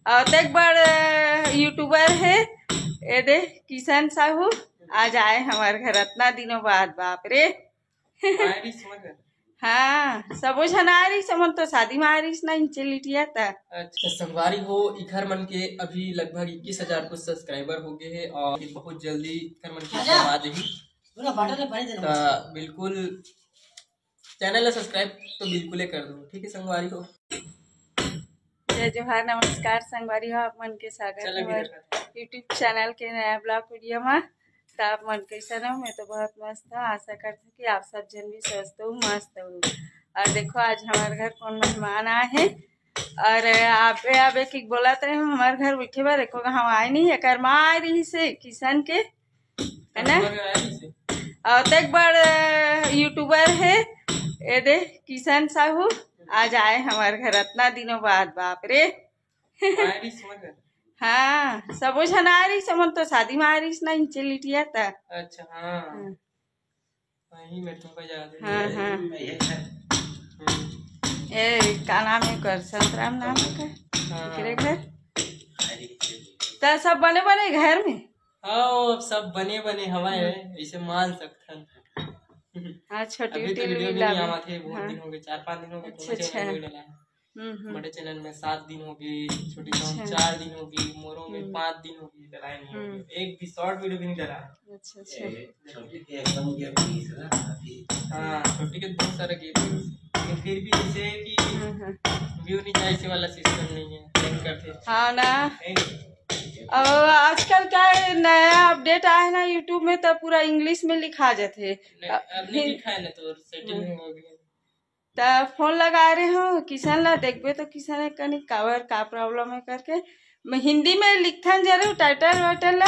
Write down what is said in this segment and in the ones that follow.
और एक बार यूट्यूबर है ये दे किशन साहू आज आए हमारे घर इतना दिनों बाद। बाप रे हाँ सबो झन आ रही समन तो शादी में आ रही नहीं चलिटिया था। अच्छा संगवारी हो इखर मन के अभी लगभग 21,000 कुछ सब्सक्राइबर हो गए हैं और बहुत जल्दी इखर मन के आ जाही। तो बिल्कुल चैनल सब्सक्राइब तो बिल्कुल कर दो, ठीक है संगवारी हो। जय जोहार नमस्कार संगवारी हो, आप मन के स्वागत है यूट्यूब चैनल के नया ब्लॉग वीडियो में। तो आप मन कैसा हो? मैं तो बहुत मस्त हूँ। आशा करती हूँ कि आप सब जन भी स्वस्थ हो मस्त हो। और देखो आज हमारे घर कौन मेहमान आए हैं और आप एक बोला तो हमारे घर बैठे बा। देखो हम आए नहीं है कर माँ आ रही से किसान के है ना। और एक बार यूट्यूबर है ये दे किशन साहू आज आए हमारे घर इतना दिनों बाद। बाप रे हाँ सबो झन आ रही समन तो शादी में आ रही नहीं चलिटिया था। अच्छा हाँ वही मैं तुमको याद है। हाँ हाँ ए का नाम है कर संतराम नाम है का घर तो सब बने बने घर में। हाँ सब बने बने हवाए ऐसे मान सकथन। हाँ छोटी अभी तो वीडियो भी नहीं आवा थे बहुत दिन हो गए 4-5 दिन हो गए। अच्छा बड़े चैनल में 7 दिन हो गए, छोटी में 4 दिन हो गई, मोरो में 5 दिन हो गई। डराए नहीं एक भी शॉर्ट वीडियो भी नहीं डरा। अच्छा अच्छा हाँ छोटी के बहुत सारे गेम लेकिन फिर भी जैसे कि व्यू नहीं जाए ऐसे वाला सिस्टम नहीं है करते। हाँ ना और आजकल क्या है नया अपडेट आया है ना यूट्यूब में तो पूरा इंग्लिश में लिखा जाते अब नहीं लिखा है ना तो सेटिंग हो गई। तो फोन लगा रहे हो किसान ला देखबे तो किसान कहीं कावर का प्रॉब्लम है करके मैं हिंदी में लिखथन जरूर टाइटल वाइटल ला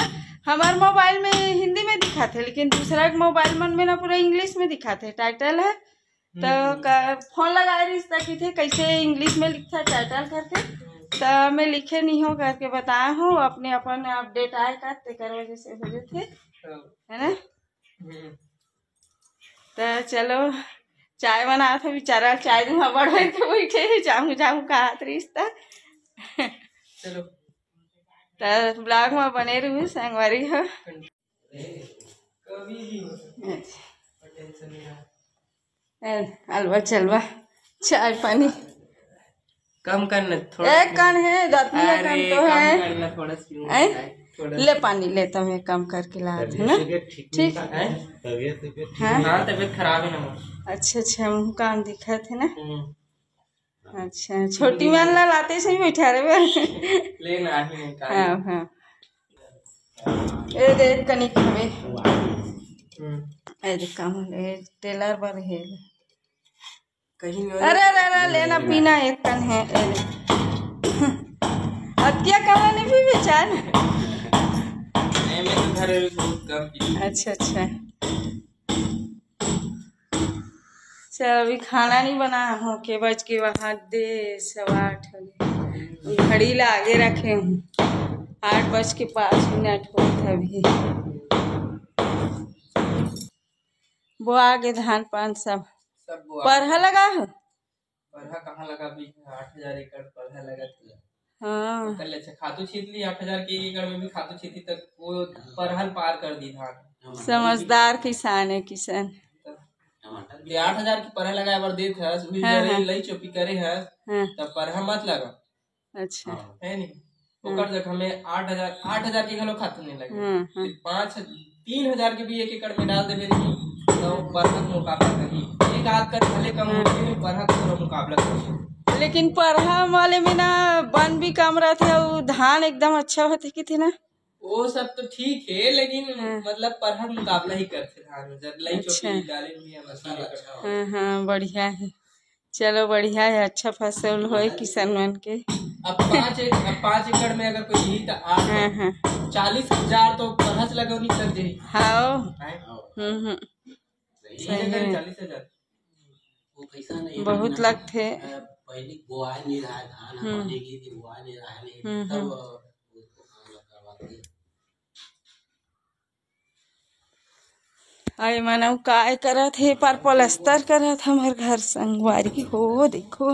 हमारे मोबाइल में हिंदी में दिखाते लेकिन दूसरा मोबाइल मन में ना पूरा इंग्लिश में दिखाते टाइटल है। तो फोन लगा रही ताकि थे कैसे इंग्लिश में लिखता टाइटल करके तो मैं लिखे नहीं हो करके बताया हूँ अपने अपन अपडेट आए करते कर वजह से हो थे है ना। तो चलो चाय बना था बेचारा चाय दूंगा बढ़ के बैठे जाऊँ जाऊँ कहा रिश्ता चलो तो ब्लॉग में बने रहूँ संगवारी हो। अलवा चलवा चाय पानी कम करना थोड़ा एक कन है दातनी कन तो है थोड़ा ले पानी लेता हूँ कम करके ला ना ठीक है। हाँ तबीयत खराब है ना। अच्छा अच्छा मुँह कान दिखा थे ना। अच्छा छोटी मान ला लाते से ही बैठा रहे लेना हाँ हाँ ए दे कनिक हमें ए कम ले टेलर पर है कहीं अरे अरे अरे लेना पीना एक कन है अतिया कमा नहीं भी बेचान मैं तो घर बहुत कम पी। अच्छा अच्छा चल अभी खाना नहीं बना हूँ के बज के वहाँ दे 8:15 घड़ी ला आगे रखे हूँ 8:05 हो अभी वो आगे धान पान सब परहा लगा है। परहा कहाँ लगा भी 8,000 एकड़ परहा लगा था। हाँ कल अच्छा खातू छीत ली 8,000 के एकड़ में भी खातू छीती तक वो परहल पार कर दी धान। समझदार किसान है किसान 8,000 की परहा लगाए बार देत है सुबह जरे लई चोपी करे है तब परहा मत लगा। अच्छा है नहीं ओकर जगह में 8,000 की घलो खातू नहीं लगे 3,000 के भी एक एकड़ में डाल देवे नहीं तो परहा मुकाबला करी एक आध कर भले कम होती परहा का मुकाबला करी। लेकिन परहा वाले में ना वन भी कम रहते और धान एकदम अच्छा होते कि थे ना वो सब तो ठीक है लेकिन मतलब परहा मुकाबला ही करते धान जब लई चोपी डाले भी। हाँ हाँ बढ़िया है चलो बढ़िया है अच्छा फसल हो किसान मन के। अब 5 एकड़ में अगर कोई यही तो 40,000 तो परहा से लगा नहीं लग जाए। हाँ बहुत लगते पहले बुआई नहीं रहा धान होने की थी बुआई नहीं रहा तब उसको काम करवाते। अरे मना काय करा थे पर पलस्तर करा था हमारे घर संगवारी हो देखो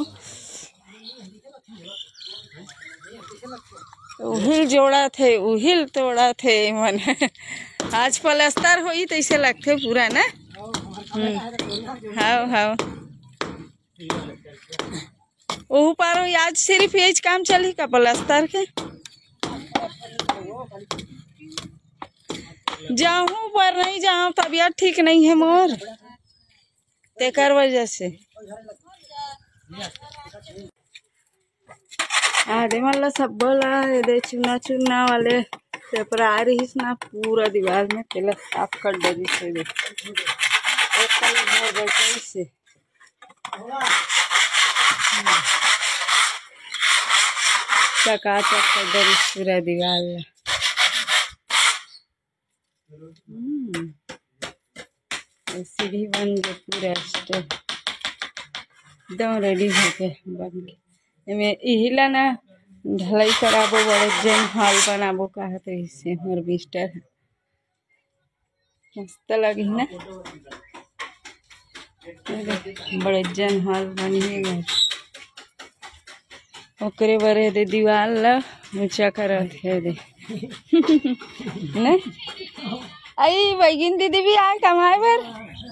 उहिल जोड़ा थे उहिल तोड़ा थे मन आज प्लास्टर होई तैसे लगथे पूरा ना। हाँ हाँ ओहू पारो आज सिर्फ यही काम चली का प्लास्टर के जाऊँ पर नहीं जाऊँ तबीयत ठीक नहीं है मोर तेकर वजह से आधे मतलब सब बोला दे चुना चुना वाले पेपर आ रही ना पूरा दीवार में पहले साफ कर दे से से चकाचक कर दे पूरा दीवार सीढ़ी बन गए पूरा स्टेप एकदम रेडी हो गए बन गए में इहिला ना ढलाई कराबो बड़े जन हॉल बनाबो कहा तो इससे हमारे बिस्तर मस्त लगी ना बड़े जन हॉल बनिए गए ओकरे बरे दे दीवार ला ऊंचा करत है दे ने आई बैगिन दीदी भी आए कमाए बर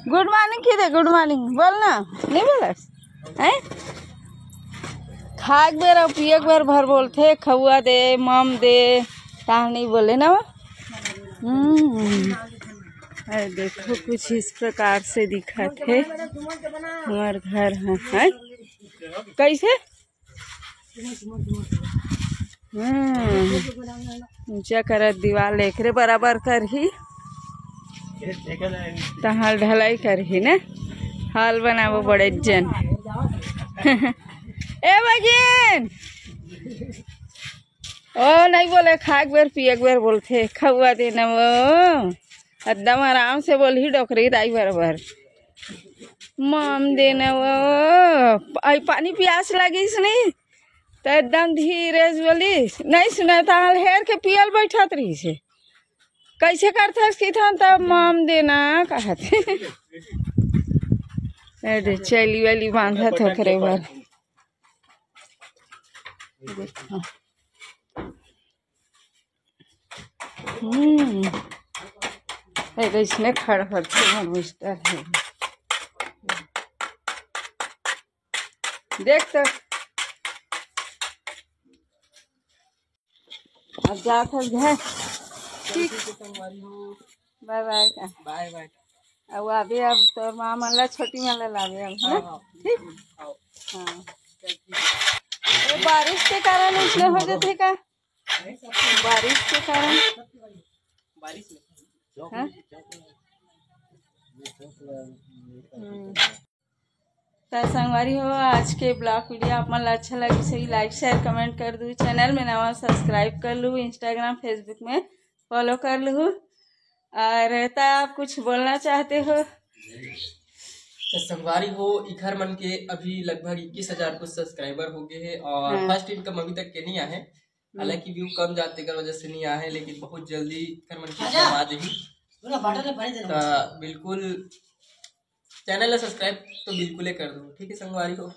गुड मॉर्निंग की दे गुड मॉर्निंग बोल ना नहीं बोलस हैं खाक बेर और पियक बेर भर बोलते खौआ दे मम दे कहा नहीं बोले ना। अरे देखो कुछ इस प्रकार से दिखा थे हमारे घर है कैसे ऊंचा कर दीवार लेकरे बराबर कर ही तहाल ढलाई कर ही ना हाल बनाबो बड़े जन ए बगिन ओ नहीं बोले खाक बेर पियक बेर बोलते खौआ देना वो एकदम आराम से बोल ही डोकरी दाई बराबर मम देना वो आई पानी प्यास लगी नहीं तो एकदम धीरे बोली नहीं सुना ताल हेर के पियल बैठत रही से कैसे करते कि था तब मम देना कहते अरे चैली वाली बांधा था करे बार इसने खड़ा करते मिस्टर है देख तो अब जाकर घर ठीक बाय बाय का बाय बाय अब अभी अब तो माँ मला छोटी मला लावे अब है ठीक हाँ ये बारिश के कारण इसलिए हो जाते का बारिश के कारण बारिश हाँ तो संगवारी हो आज के ब्लॉग वीडियो आप मन अच्छा लगे सही लाइक शेयर कमेंट कर दू चैनल में नवा सब्सक्राइब कर लूँ इंस्टाग्राम फेसबुक में फॉलो कर लूँ और रहता आप कुछ बोलना चाहते हो तो संगवारी हो इखर मन के अभी लगभग 21,000 कुछ सब्सक्राइबर हो गए हैं और फर्स्ट इनकम अभी तक के नहीं आए हालांकि व्यू कम जाते कर वजह से नहीं आए लेकिन बहुत जल्दी इखर मन की इनकम आ जाएगी तो बिल्कुल चैनल सब्सक्राइब तो बिल्कुल ही कर दो ठीक है संगवारी हो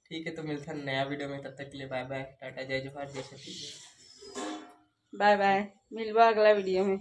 ठीक है तो मिलते हैं नया वीडियो में तब तक के लिए बाय बाय टाटा जय जोहार जय छत्तीसगढ़ बाय बाय मिलवा अगला वीडियो में।